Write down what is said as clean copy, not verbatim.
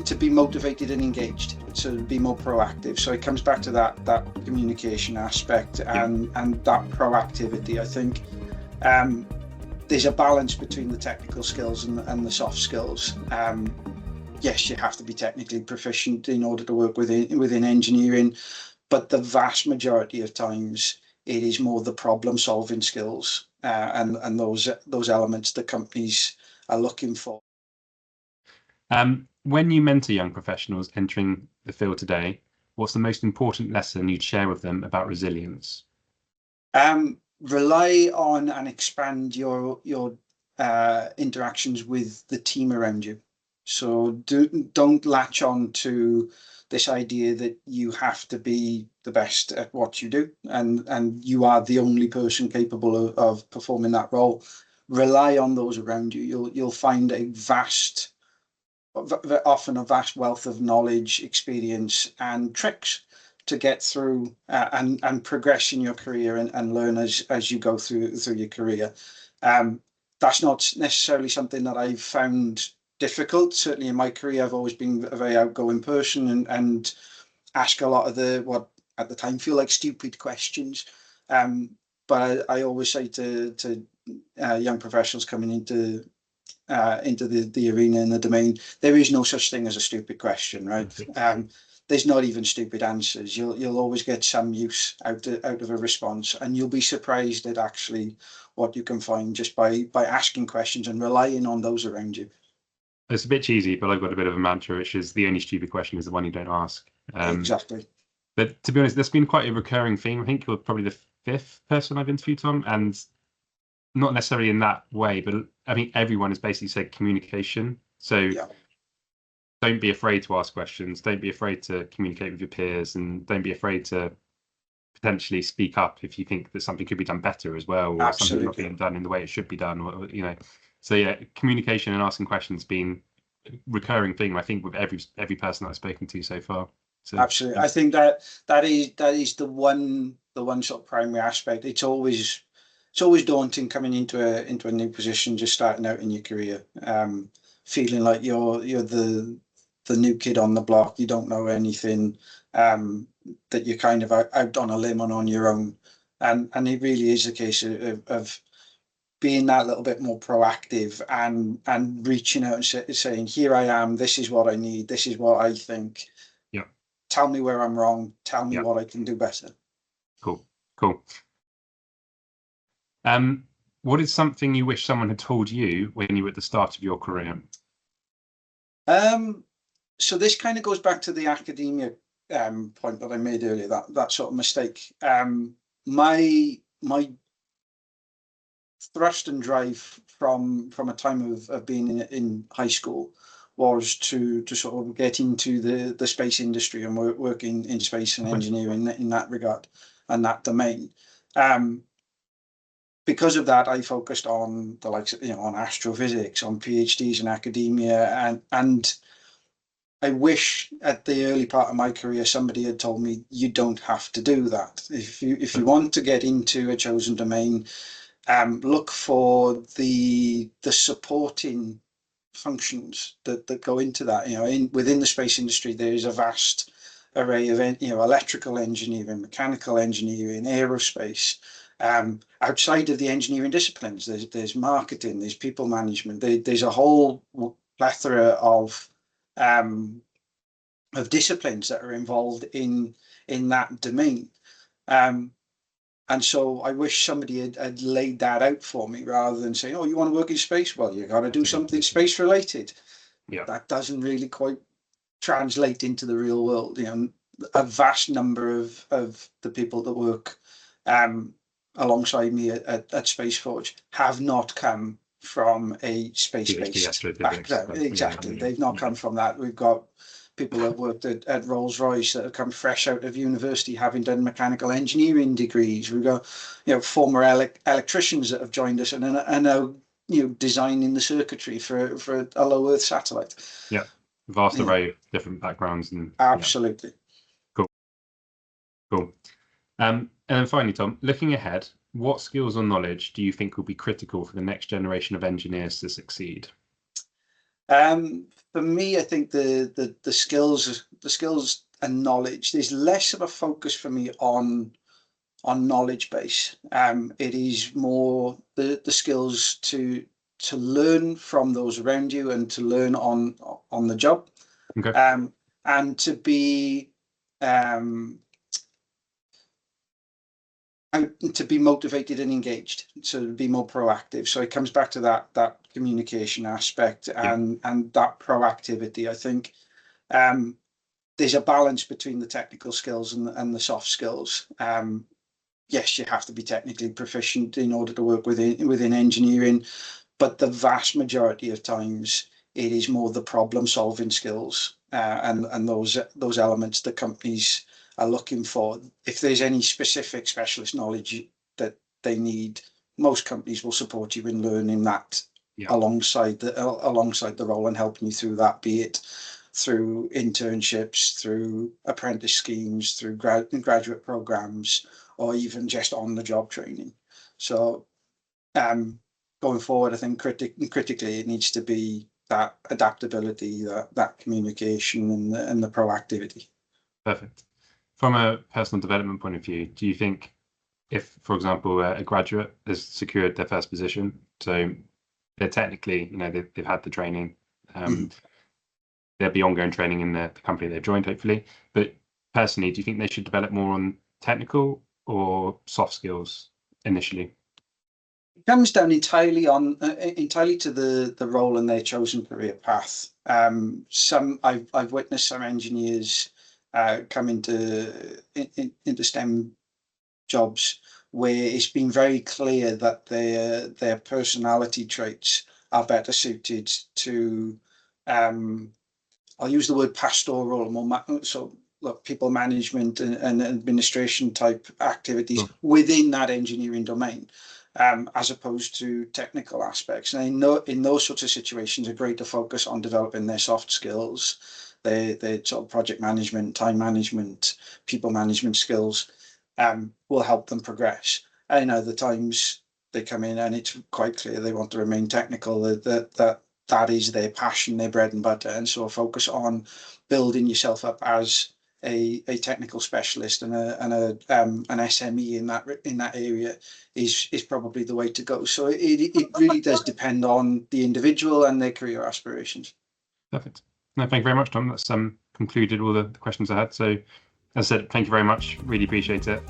to be motivated and engaged, to be more proactive. So it comes back to that communication aspect and that proactivity. I think there's a balance between the technical skills and the soft skills. Yes, you have to be technically proficient in order to work within engineering, but the vast majority of times it is more the problem solving skills and those elements that companies are looking for. When you mentor young professionals entering the field today, what's the most important lesson you'd share with them about resilience? Rely on and expand your interactions with the team around you. So don't latch on to this idea that you have to be the best at what you do and you are the only person capable of performing that role. Rely on those around you. You'll find often a vast wealth of knowledge, experience, and tricks to get through and progress in your career and learn as you go through your career. That's not necessarily something that I've found difficult. Certainly in my career, I've always been a very outgoing person and ask a lot of what at the time feel like stupid questions. But I always say to young professionals coming into the arena and the domain, there is no such thing as a stupid question, right? There's not even stupid answers. You'll always get some use out of a response, and you'll be surprised at actually what you can find just by asking questions and relying on those around you. It's a bit cheesy, but I've got a bit of a mantra, which is the only stupid question is the one you don't ask. Exactly. But to be honest, that's been quite a recurring theme. I think you're probably the fifth person I've interviewed, Tom, and not necessarily in that way, but I mean, everyone has basically said communication. So don't be afraid to ask questions. Don't be afraid to communicate with your peers, and don't be afraid to potentially speak up if you think that something could be done better as well, or something not being done in the way it should be done, or So yeah, communication and asking questions been a recurring thing, I think, with every person that I've spoken to so far. So, absolutely, I think that is the one sort of primary aspect. It's always daunting coming into a new position, just starting out in your career, feeling like you're the new kid on the block. You don't know anything, that you're kind of out on a limb and on your own, and it really is a case of being that little bit more proactive and reaching out and saying, here I am, this is what I need, this is what I think. Tell me where I'm wrong, tell me what I can do better. Cool. What is something you wish someone had told you when you were at the start of your career? So this kind of goes back to the academia point that I made earlier, that sort of mistake. My thrust and drive from a time of being in high school was to sort of get into the space industry and working in space and engineering in that regard and that domain. Because of that, I focused on the likes of, on astrophysics, on PhDs in academia, and I wish at the early part of my career somebody had told me you don't have to do that. If you want to get into a chosen domain, look for the supporting functions that go into that. Within the space industry, there is a vast array of electrical engineering, mechanical engineering, aerospace. Outside of the engineering disciplines, there's marketing, there's people management, there's a whole plethora of disciplines that are involved in that domain. And so I wish somebody had laid that out for me rather than saying, oh, you want to work in space? Well, you got to do something space related. That doesn't really quite translate into the real world. A vast number of the people that work alongside me at Space Forge have not come from a space-based background. Exactly. They've not come from that. We've got people that worked at Rolls-Royce that have come fresh out of university having done mechanical engineering degrees. We've got former electricians that have joined us and are now designing the circuitry for a low Earth satellite. Vast array of different backgrounds. And absolutely. Cool. And then finally, Tom, looking ahead, what skills or knowledge do you think will be critical for the next generation of engineers to succeed? For me, I think the skills and knowledge. There's less of a focus for me on knowledge base. It is more the skills to learn from those around you and to learn on the job, Okay. and to be and to be motivated and engaged, so to be more proactive. So it comes back to that communication aspect and that proactivity. I think there's a balance between the technical skills and the soft skills. Yes, you have to be technically proficient in order to work within engineering, but the vast majority of times it is more the problem solving skills, and those elements that companies are looking for. If there's any specific specialist knowledge that they need, most companies will support you in learning that alongside the role and helping you through that, be it through internships, through apprentice schemes, through graduate programs, or even just on the job training. So going forward, I think critically it needs to be that adaptability, that communication, and the proactivity. Perfect. From a personal development point of view, do you think if, for example, a graduate has secured their first position, so they're technically, they've had the training, there'll be ongoing training in the company they've joined, hopefully, but personally, do you think they should develop more on technical or soft skills initially? It comes down entirely to the role and their chosen career path. I've witnessed some engineers come into STEM jobs where it's been very clear that their personality traits are better suited to, I'll use the word pastoral, people management and administration type activities within that engineering domain, as opposed to technical aspects. And I know in those sorts of situations, a greater focus on developing their soft skills, their sort of project management, time management, people management skills, will help them progress. And other times they come in and it's quite clear they want to remain technical, that is their passion, their bread and butter. And so a focus on building yourself up as a technical specialist and an SME in that area is probably the way to go. So it really does depend on the individual and their career aspirations. Perfect. No, thank you very much, Tom. That's concluded all the questions I had. So as I said, thank you very much. Really appreciate it.